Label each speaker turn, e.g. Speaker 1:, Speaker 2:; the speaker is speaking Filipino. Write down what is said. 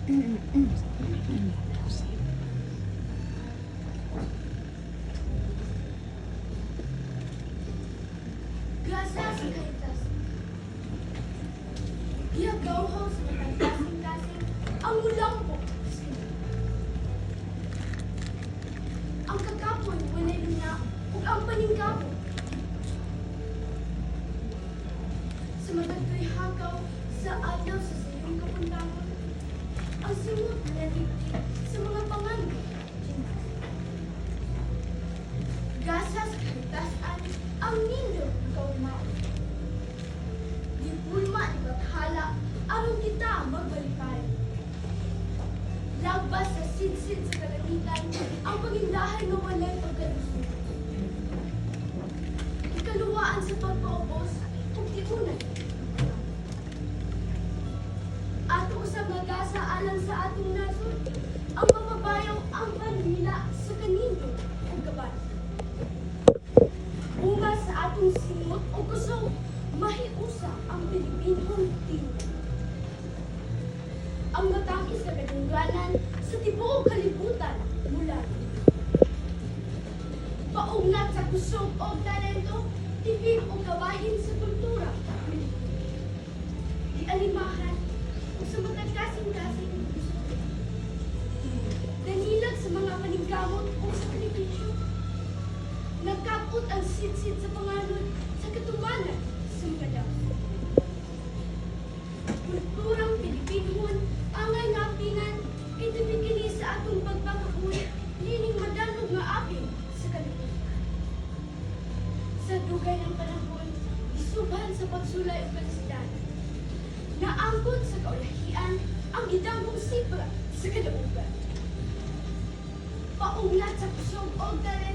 Speaker 1: Gasa sa kaitas. Giyagaw sa matagkasing-kasing ang ulang po. Ang kakapoy walay niya ug ang paninggapo. Sa matagtoy hakaw sa adlaw sa sayong kapuntahan. Ang simot na natigit sa mga panganib. Gasa sa kalitasan ang nindo ng kaumao. Di pulma di bathala aron kita magbalipay. Lagbas sa sidsid sa kalangitan ang pagindahan ng walay pagkalusot. Ikaluwaan sa pagpaubos ug tiunan. Ato usab magasa alang sa atong nasod ang mamabayaw ang panila sa kanindo ug kaban. Bunga sa atong simot o kusog, mahiusa ang Pilipinong tingin. Ang matangis na kadungganan sa tibuok kalibutan mula. Paugnat sa kusog o talento, tibig o kawahin sa kultura. Di alimahan o sa matagkasing-kasing danilag sa mga paningkamot o sakripisyo. Nagkapot ang sit-sit sa panganod sa katumanan sa mga dako. Kulturang Pilipinhon ang ay napingan itibigili sa atong pagpakakulit lining madalog nga apin sa kalibutan. Sa dugay ng panahon, isubhan sa pagsulay o kalisidan. Naangkot sa kaulahian ang gidamong sipra sa kadaugan. Paugnat sa kusog o talento